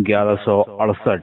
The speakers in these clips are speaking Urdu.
1168,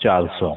400।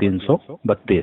332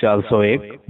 401,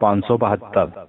572।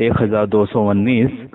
1219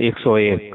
101,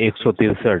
163,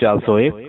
401,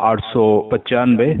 895,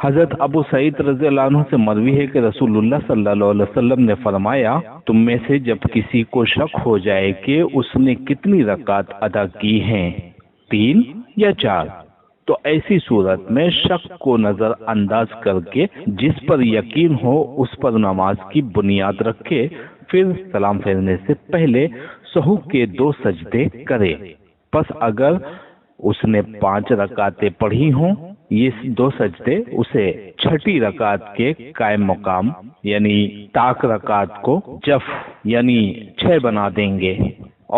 حضرت ابو سعید رضی اللہ عنہ سے مروی ہے کہ رسول اللہ صلی اللہ علیہ وسلم نے فرمایا، تم میں سے جب کسی کو شک ہو جائے کہ اس نے کتنی رکعت ادا کی ہیں، 3 یا 4، تو ایسی صورت میں شک کو نظر انداز کر کے جس پر یقین ہو اس پر نماز کی بنیاد رکھے، پھر سلام پھیرنے سے پہلے سہو کے 2 سجدے کرے۔ پس اگر اس نے 5 رکعتیں پڑھی ہوں، یہ 2 سجدے اسے 6ٹی رکعت کے قائم مقام یعنی طاق رکعت کو جف یعنی 6 بنا دیں گے،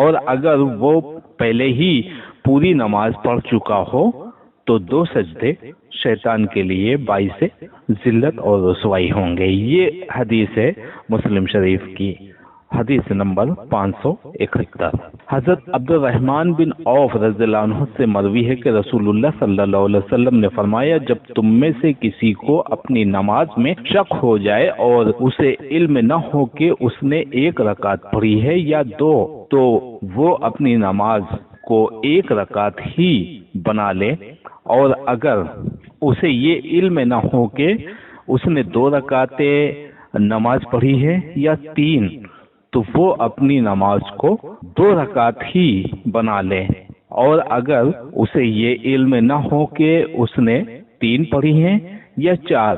اور اگر وہ پہلے ہی پوری نماز پڑھ چکا ہو تو 2 سجدے شیطان کے لیے باعث ذلت اور رسوائی ہوں گے۔ یہ حدیث ہے مسلم شریف کی، حدیث نمبر 571۔ حضرت عبد الرحمن بن عوف رضی اللہ عنہ سے مروی ہے کہ رسول اللہ صلی اللہ علیہ وسلم نے فرمایا، جب تم میں سے کسی کو اپنی نماز میں شک ہو جائے اور اسے علم نہ ہو کہ اس نے 1 رکعت پڑھی ہے یا 2، تو وہ اپنی نماز کو 1 رکعت ہی بنا لے، اور اگر اسے یہ علم نہ ہو کہ اس نے 2 رکعتیں نماز پڑھی ہے یا 3، تو وہ اپنی نماز کو 2 رکعت ہی بنا لے، اور اگر اسے یہ علم نہ ہو کہ اس نے 3 پڑھی ہیں یا 4،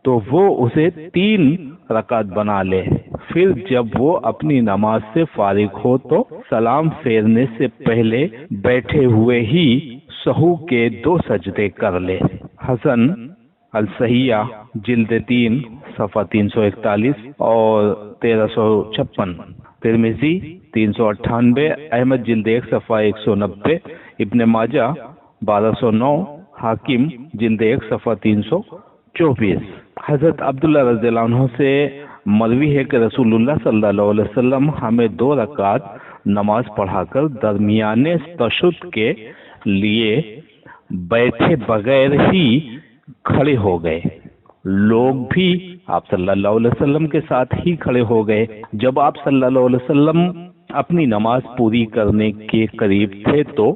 تو وہ اسے 3 رکعت بنا لے۔ پھر جب وہ اپنی نماز سے فارغ ہو تو سلام پھیرنے سے پہلے بیٹھے ہوئے ہی سہو کے 2 سجدے کر لے۔ حسن الصحیحہ جلد 3 صفحہ 341 اور 1356، ترمذی 398، احمد جلد 1 صفحہ 190، ابن ماجہ 1209، حاکم جلد 1 صفحہ 324۔ حضرت عبداللہ رضی اللہ عنہ سے مروی ہے کہ رسول اللہ صلی اللہ علیہ وسلم ہمیں 2 رکعت نماز پڑھا کر درمیانے تشہد کے لیے بیٹھے بغیر ہی کھڑے ہو گئے۔ لوگ بھی آپ صلی اللہ علیہ وسلم کے ساتھ ہی کھڑے ہو گئے۔ جب آپ صلی اللہ علیہ وسلم اپنی نماز پوری کرنے کے قریب تھے تو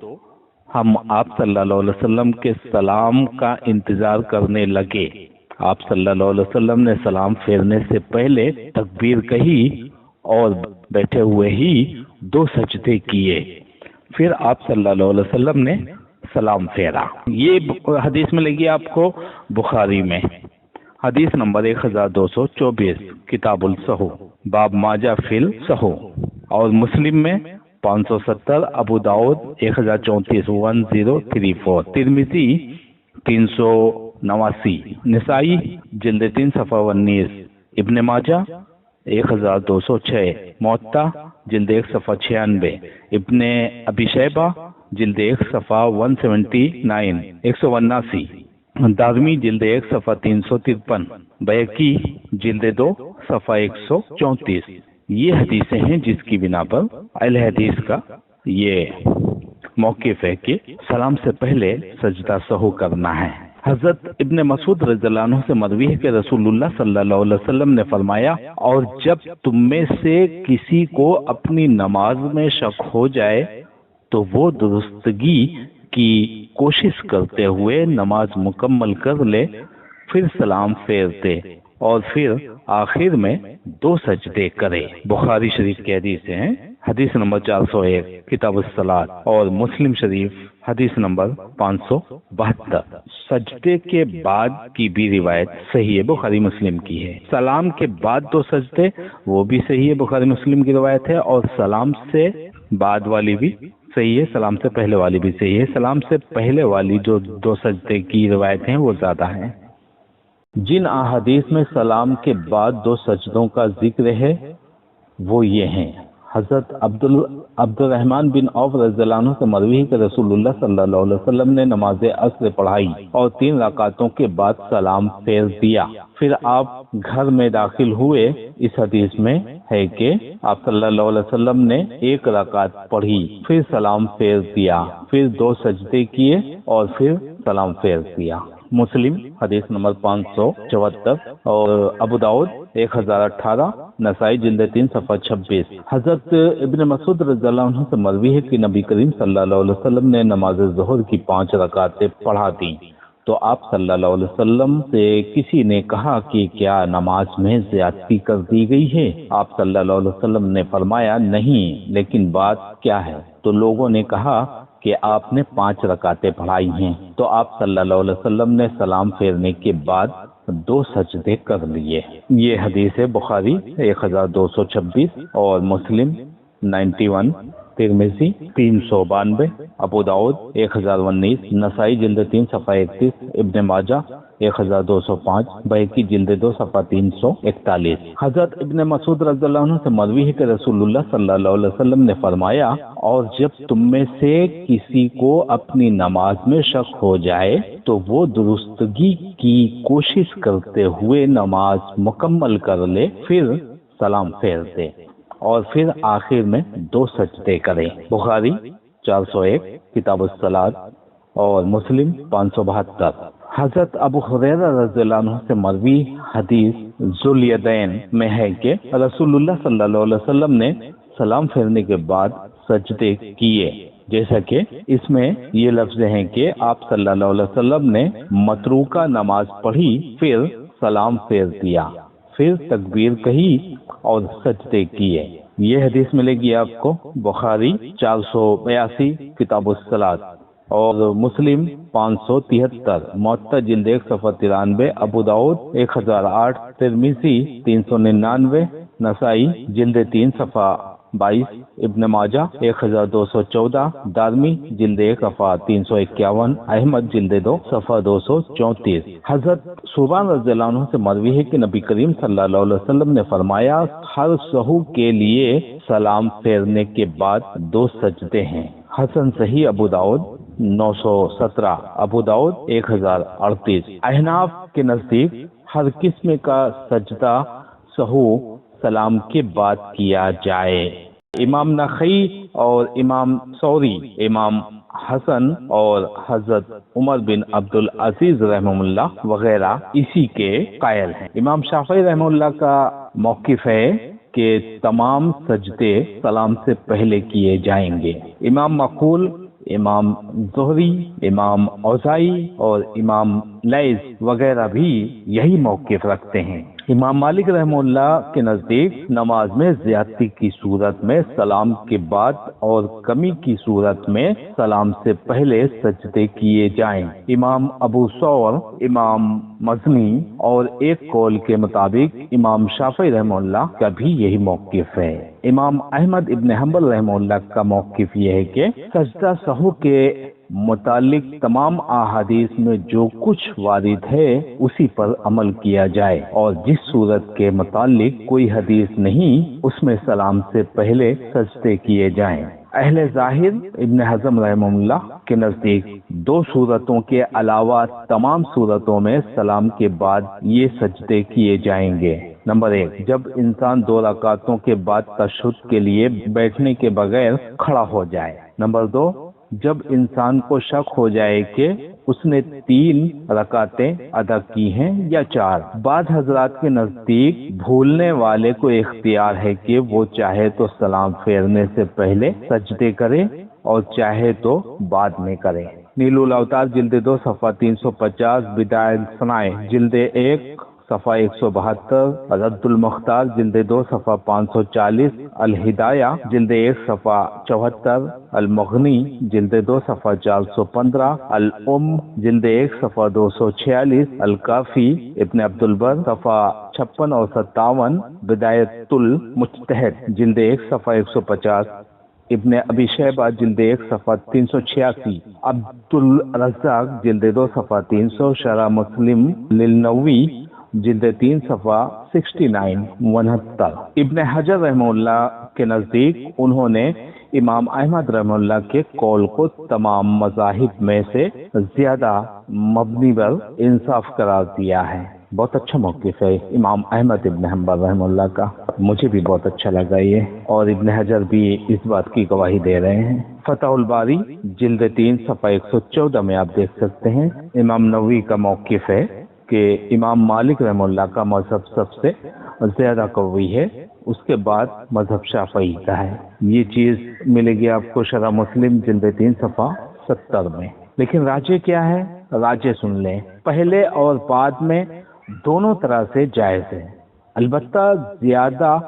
ہم آپ صلی اللہ علیہ وسلم کے سلام کا انتظار کرنے لگے۔ آپ صلی اللہ علیہ وسلم نے سلام پھیرنے سے پہلے تکبیر کہی اور بیٹھے ہوئے ہی 2 سجدے کیے، پھر آپ صلی اللہ علیہ وسلم نے سلام پھیرا۔ یہ حدیث میں لگی آپ کو بخاری میں، حدیث نمبر 1224، کتاب السہو، باب ماجہ فی السہو، اور مسلم میں 570، ابو داؤد 1034، 1034، ترمذی 389، نسائی جلد 3 صفحہ 19، ابن ماجہ 1206، موطا جلد 1 صفحہ 96، ابن ابی شیبہ جلد 1 صفحہ 179، 179، دارمی جلد 1 صفحہ 353، بیہقی جلد 2 صفحہ 134۔ یہ حدیثیں ہیں جس کی بنا پر اہل حدیث کا یہ موقف ہے کہ سلام سے پہلے سجدہ سہو کرنا ہے۔ حضرت ابن مسعود رضی اللہ عنہ سے مروی ہے کہ رسول اللہ صلی اللہ علیہ وسلم نے فرمایا، اور جب تم میں سے کسی کو اپنی نماز میں شک ہو جائے تو وہ درستگی کی کوشش کرتے ہوئے نماز مکمل کر لے، پھر سلام پھیرتے اور پھر آخر میں 2 سجدے کرے۔ بخاری شریف کی حدیث ہیں، حدیث نمبر 401، کتاب الصلاۃ، اور مسلم شریف حدیث نمبر 572۔ سجدے کے بعد کی بھی روایت صحیح ہے، بخاری مسلم کی ہے۔ سلام کے بعد 2 سجدے، وہ بھی صحیح ہے، بخاری مسلم کی روایت ہے، اور سلام سے بعد والی بھی صحیح ہے، سلام سے پہلے والی بھی صحیح ہے۔ سلام سے پہلے والی جو 2 سجدے کی روایت ہیں وہ زیادہ ہیں۔ جن احادیث میں سلام کے بعد 2 سجدوں کا ذکر ہے وہ یہ ہیں۔ حضرت عبد الرحمن بن عوف رضی اللہ عنہ سے مروی ہے کہ رسول اللہ صلی اللہ علیہ وسلم نے نماز عصر پڑھائی اور 3 رکعتوں کے بعد سلام پھیر دیا، پھر آپ گھر میں داخل ہوئے۔ اس حدیث میں ہے کہ آپ صلی اللہ علیہ وسلم نے 1 رکعت پڑھی، پھر سلام پھیر دیا، پھر 2 سجدے کیے اور پھر سلام پھیر دیا۔ مسلم حدیث نمبر 574 اور ابو داؤد 1018، نسائی جلد 3 صفحہ 26۔ حضرت ابن مسعود رضی اللہ عنہ سے مروی ہے کہ نبی کریم صلی اللہ علیہ وسلم نے نماز ظہر کی 5 رکعتیں پڑھا دیں، تو آپ صلی اللہ علیہ وسلم سے کسی نے کہا کہ کیا نماز میں زیادتی کر دی گئی ہے؟ آپ صلی اللہ علیہ وسلم نے فرمایا نہیں، لیکن بات کیا ہے؟ تو لوگوں نے کہا کہ آپ نے 5 رکعتیں پڑھائی ہیں۔ تو آپ صلی اللہ علیہ وسلم نے سلام پھیرنے کے بعد 2 سجدے کر لیے۔ یہ حدیث ہے بخاری 1226 اور مسلم 91، ترمذی 392، ابو داؤد 1019، نسائی جلد 3 صفحہ 31، ابن ماجہ 1205، بہقی جلد 2 صفحہ 341۔ حضرت ابن مسعود رضی اللہ عنہ سے مروی ہے کہ رسول اللہ صلی اللہ علیہ وسلم نے فرمایا، اور جب تم میں سے کسی کو اپنی نماز میں شک ہو جائے تو وہ درستگی کی کوشش کرتے ہوئے نماز مکمل کر لے، پھر سلام پھیر دے اور پھر آخر میں 2 سجدے کریں۔ بخاری 401 کتاب الصلاۃ اور مسلم 572۔ حضرت ابو ہریرہ رضی اللہ عنہ سے مروی حدیث ذوالیدین میں ہے کہ رسول اللہ صلی اللہ علیہ وسلم نے سلام پھیرنے کے بعد سجدے کیے، جیسا کہ اس میں یہ لفظ ہیں کہ آپ صلی اللہ علیہ وسلم نے متروکہ نماز پڑھی، پھر سلام پھیر دیا، پھر تکبیر کہی اور سجدے کیے۔ یہ حدیث ملے گی آپ کو بخاری 482 کتاب الصلاۃ اور مسلم 573، موطا جلد 1 صفحہ 93، ابو داؤد 1008، ترمذی 399، نسائی جلد 3 صفحہ 22، ابن ماجہ 1214، دارمی جلد 1 صفحہ 351، احمد جلد 2 صفحہ 234۔ حضرت صوبان رضی اللہ عنہ سے مروی ہے کہ نبی کریم صلی اللہ علیہ وسلم نے فرمایا، ہر سہو کے لیے سلام پھیرنے کے بعد 2 سجدے ہیں۔ حسن صحیح ابو داؤد 917، ابو داؤد 1038۔ احناف کے نزدیک ہر قسم کا سجدہ سہو سلام کے بعد کیا جائے۔ امام نخعی اور امام ثوری، امام حسن اور حضرت عمر بن عبد العزیز رحمہ اللہ وغیرہ اسی کے قائل ہیں۔ امام شافعی رحمہ اللہ کا موقف ہے کہ تمام سجدے سلام سے پہلے کیے جائیں گے۔ امام مقول، امام زہری، امام اوزاعی اور امام لیث وغیرہ بھی یہی موقف رکھتے ہیں۔ امام مالک رحمہ اللہ کے نزدیک نماز میں زیادتی کی صورت میں سلام کے بعد اور کمی کی صورت میں سلام سے پہلے سجدے کیے جائیں۔ امام ابو ثور، امام مزنی اور ایک قول کے مطابق امام شافعی رحمہ اللہ کا بھی یہی موقف ہے۔ امام احمد ابن حنبل رحمہ اللہ کا موقف یہ ہے کہ سجدہ سہو کے متعلق تمام احادیث میں جو کچھ وارد ہے اسی پر عمل کیا جائے، اور جس صورت کے متعلق کوئی حدیث نہیں اس میں سلام سے پہلے سجدے کیے جائیں۔ اہل ظاہر ابن حزم رحمہ اللہ کے نزدیک 2 صورتوں کے علاوہ تمام صورتوں میں سلام کے بعد یہ سجدے کیے جائیں گے۔ نمبر 1، جب انسان 2 رکعتوں کے بعد تشہد کے لیے بیٹھنے کے بغیر کھڑا ہو جائے۔ نمبر 2، جب انسان کو شک ہو جائے کہ اس نے 3 رکعتیں ادا کی ہیں یا 4۔ بعض حضرات کے نزدیک بھولنے والے کو اختیار ہے کہ وہ چاہے تو سلام پھیرنے سے پہلے سجدے کرے اور چاہے تو بعد میں کرے۔ نیل الاوتار جلد 2 صفحہ 350، بدایت الصنائع جلد 1 صفحہ 172، رد المختار جلد 2 صفحہ 540، الہدایہ جلد 1 صفحہ 74، المغنی جلد 2 صفحہ 415، الام جلد 1 صفحہ 246، الکافی ابن عبد البر صفحہ 56 اور 57، بدایت المجتہد جلد 1 صفحہ 150، ابن ابی شیبہ جلد 1 صفحہ 386، عبد الرزاق جلد 2 صفحہ 300، شرح مسلم للنووی جلد 3 صفحہ 69-69۔ ابن حجر رحمہ اللہ کے نزدیک انہوں نے امام احمد رحمہ اللہ کے قول کو تمام مذاہب میں سے زیادہ مبنی پر انصاف قرار دیا ہے۔ بہت اچھا موقف ہے امام احمد ابن حنبل رحمہ اللہ کا، مجھے بھی بہت اچھا لگا یہ، اور ابن حجر بھی اس بات کی گواہی دے رہے ہیں۔ فتح الباری جلد 3 صفحہ 114 میں آپ دیکھ سکتے ہیں۔ امام نووی کا موقف ہے کہ امام مالک رحمہ اللہ کا مذہب سب سے زیادہ قوی ہے، اس کے بعد مذہب شافعی کا ہے۔ یہ چیز ملے گی آپ کو شرح مسلم جلد 3 صفحہ 70 میں۔ لیکن راجح کیا ہے؟ راجے سن لیں، پہلے اور بعد میں دونوں طرح سے جائز ہے، البتہ زیادہ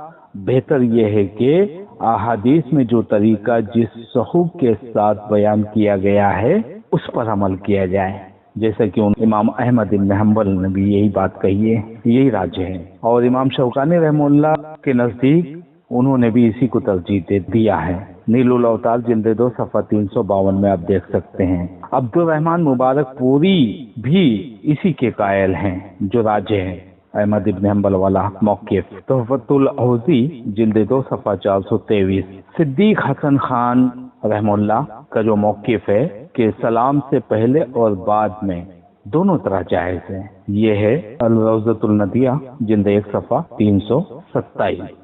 بہتر یہ ہے کہ احادیث میں جو طریقہ جس صحوب کے ساتھ بیان کیا گیا ہے اس پر عمل کیا جائے، جیسا کہ امام احمد بن حنبل نے بھی یہی بات کہی ہے، یہی راجح ہے، اور امام شوکانی رحمہ اللہ کے نزدیک انہوں نے بھی اسی کو ترجیح دیا ہے۔ نیل الاوتار جلد 2 صفحہ 352 میں آپ دیکھ سکتے ہیں۔ عبد الرحمن مبارک پوری بھی اسی کے قائل ہیں جو راجح ہے، احمد ابن حنبل والا موقف۔ تحفۃ الحوزی جلد 2 صفحہ 423۔ صدیق حسن خان رحمہ اللہ کا جو موقف ہے کہ سلام سے پہلے اور بعد میں دونوں طرح جائز ہے، یہ ہے الروضۃ الندیہ جلد 1 صفحہ 327۔